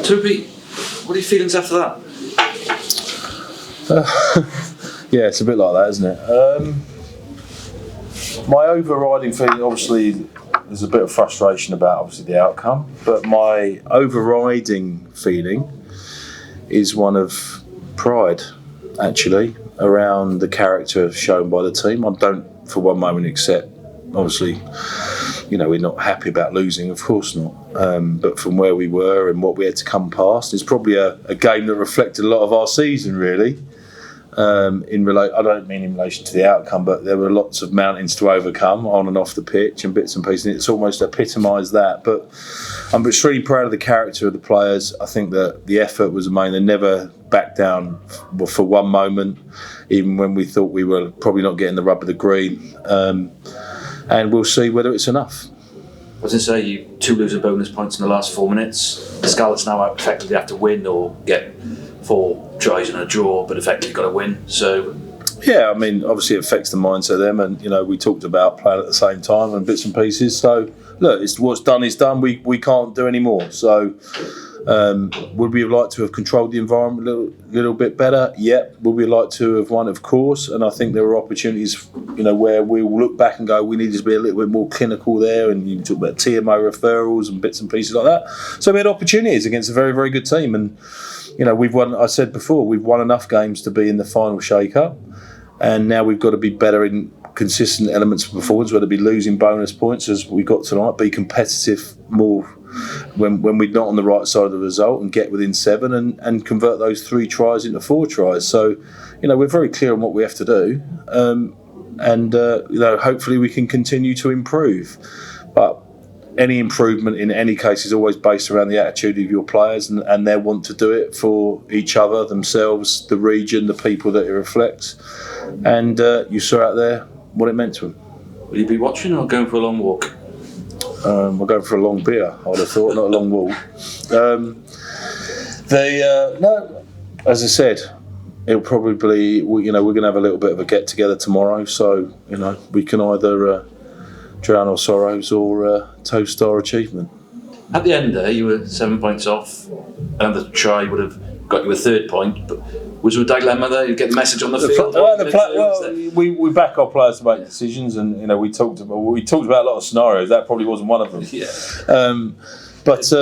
Toby, what are your feelings after that? Yeah, it's a bit like that, isn't it? My overriding feeling, obviously, there's a bit of frustration about obviously the outcome, but my overriding feeling is one of pride, actually, around the character shown by the team. I don't, for one moment, accept, obviously, we're not happy about losing, of course not. But from where we were and what we had to come past, it's probably a game that reflected a lot of our season, really. I don't mean in relation to the outcome, but there were lots of mountains to overcome on and off the pitch and bits and pieces. And it's almost epitomised that. But I'm extremely proud of the character of the players. I think that the effort was amazing. They never backed down for one moment, even when we thought we were probably not getting the rub of the green. And we'll see whether it's enough. I was going to say, you 2 loser bonus points in the last 4 minutes. The Scarlets now effectively have to win or get 4 tries and a draw, but effectively got to win. So, yeah, I mean, obviously it affects the mindset of them, and we talked about playing at the same time and bits and pieces. So, look, it's what's done is done. We can't do any more. So, would we have liked to have controlled the environment a little bit better? Yep. Would we like to have won? Of course. And I think there were opportunities, where we'll look back and go, we needed to be a little bit more clinical there. And you talk about TMO referrals and bits and pieces like that. So we had opportunities against a very, very good team. And, we've won, I said before, we've won enough games to be in the final shake-up. And now we've got to be better in consistent elements of performance, whether it be losing bonus points as we got tonight, be competitive more when we're not on the right side of the result and get within 7 and convert those 3 tries into 4 tries. So, we're very clear on what we have to do. And hopefully we can continue to improve. But any improvement in any case is always based around the attitude of your players and their want to do it for each other, themselves, the region, the people that it reflects. And you saw out there what it meant to them. Will you be watching or going for a long walk? We're going for a long beer, I would have thought, not a long walk. No, as I said, it'll probably, we're going to have a little bit of a get together tomorrow. So, we can either drown our sorrows or toast our achievement. At the end there, you were 7 points off. Another try would have got you a 3rd point. But was there a dilemma there? You get the message on the field. We back our players to make decisions, and we talked about a lot of scenarios. That probably wasn't one of them. Yeah. But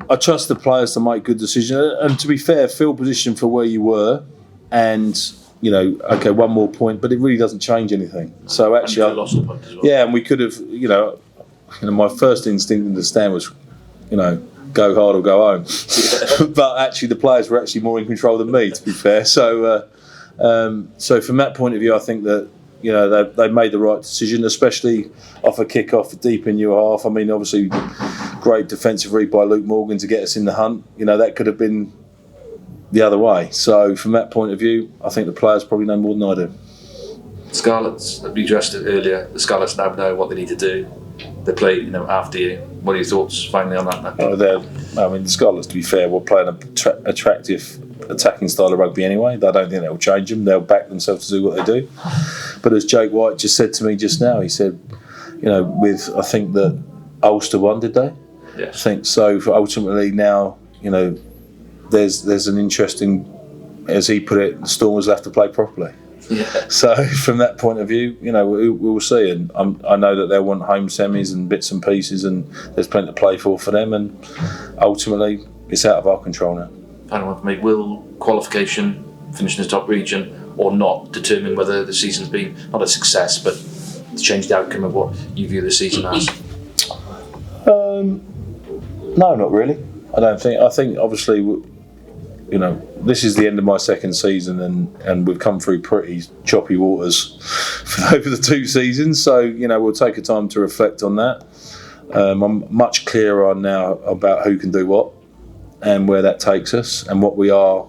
I trust the players to make good decisions. And to be fair, field position for where you were, and okay, 1 more point, but it really doesn't change anything. So actually, I lost a point as well. Yeah, and we could have. My first instinct in the stand was, go hard or go home. Yeah. But actually, the players were actually more in control than me, to be fair. So, so from that point of view, I think that they made the right decision, especially off a kick-off deep in your half. I mean, obviously, great defensive read by Luke Morgan to get us in the hunt. That could have been the other way. So from that point of view, I think the players probably know more than I do. Scarlets, we addressed it earlier. The Scarlets now know what they need to do. They play, after you. What are your thoughts finally on that? The Scarlets, to be fair, will play an attractive attacking style of rugby anyway. I don't think that will change them. They'll back themselves to do what they do. But as Jake White just said to me just now, he said, I think that Ulster won, did they? Yes. I think so. Ultimately now, there's an interesting, as he put it, the Stormers have to play properly. Yeah. So from that point of view, we'll see, and I know that they'll want home semis and bits and pieces, and there's plenty to play for them, and ultimately it's out of our control now. Final one for me: will qualification, finishing the top region or not, determine whether the season's been not a success, but it's changed the outcome of what you view the season as? No, not really. I don't think. I think obviously, this is the end of my second season, and we've come through pretty choppy waters over the 2 seasons. So, we'll take a time to reflect on that. I'm much clearer on now about who can do what and where that takes us and what we are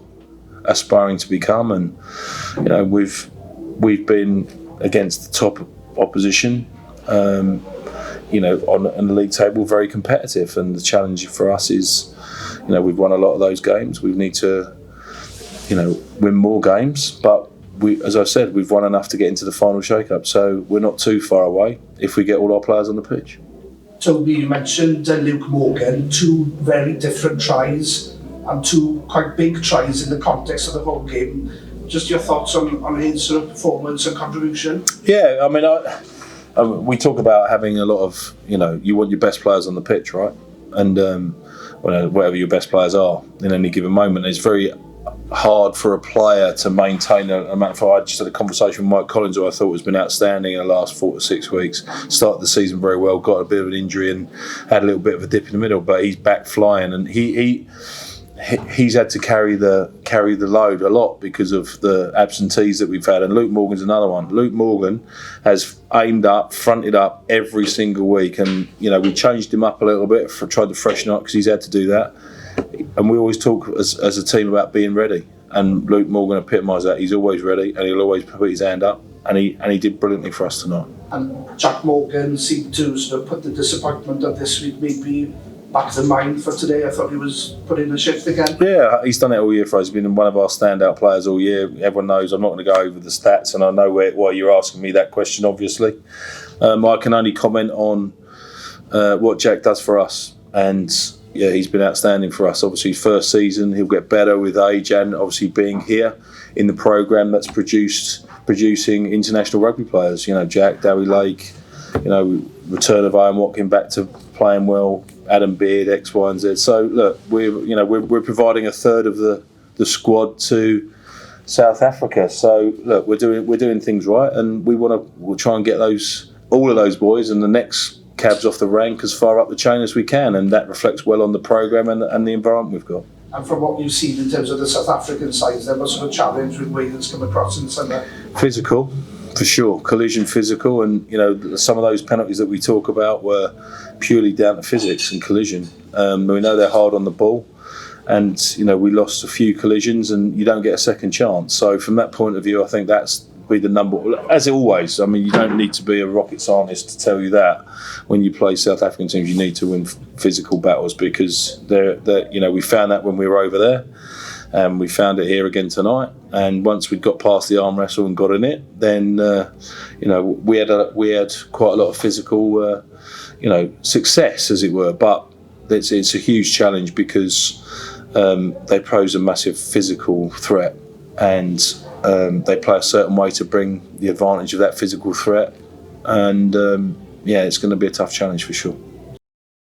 aspiring to become. And, we've been against the top opposition, on the league table, very competitive. And the challenge for us is, we've won a lot of those games. We need to, win more games. But as I said, we've won enough to get into the final shake-up. So we're not too far away if we get all our players on the pitch. Toby, you mentioned Luke Morgan, 2 very different tries. and 2 quite big tries in the context of the whole game. Just your thoughts on his sort of performance and contribution? Yeah, I mean, we talk about having a lot of, you want your best players on the pitch, right? And whatever your best players are in any given moment, it's very hard for a player to maintain an amount. I just had a conversation with Mike Collins, who I thought has been outstanding in the last 4 to 6 weeks. Started the season very well, got a bit of an injury and had a little bit of a dip in the middle, but he's back flying, and he's had to carry the load a lot because of the absentees that we've had. And Luke Morgan's another one. Luke Morgan has aimed up, fronted up every single week, and we changed him up a little bit, tried to freshen up because he's had to do that. And we always talk as a team about being ready, and Luke Morgan epitomised that. He's always ready, and he'll always put his hand up, and he did brilliantly for us tonight. And Jack Morgan seemed to sort of put the disappointment of this week maybe back to mind for today. I thought he was put in the shift again. Yeah, he's done it all year for us. He's been one of our standout players all year. Everyone knows I'm not going to go over the stats, and I know why you're asking me that question, obviously. I can only comment on what Jack does for us, and yeah, he's been outstanding for us. Obviously, first season, he'll get better with age, and obviously being here in the programme that's producing international rugby players. Jack, Dowie Lake, return of Owen Watkin back to playing well, Adam Beard, X, Y, and Z. So look, we're providing a third of the squad to South Africa. So look, we're doing things right, and we'll try and get all of those boys and the next cabs off the rank as far up the chain as we can, and that reflects well on the programme and the environment we've got. And from what you've seen in terms of the South African sides, there was sort of challenge with Wales come across in the summer. Physical, for sure. Collision physical, and some of those penalties that we talk about were purely down to physics and collision. We know they're hard on the ball, and we lost a few collisions, and you don't get a second chance. So from that point of view, I think that's be the number, as always. I mean, you don't need to be a rocket scientist to tell you that when you play South African teams, you need to win physical battles, because we found that when we were over there, and we found it here again tonight. And once we'd got past the arm wrestle and got in it, then we had quite a lot of physical success, as it were. But it's a huge challenge because they pose a massive physical threat, and they play a certain way to bring the advantage of that physical threat, and it's going to be a tough challenge for sure.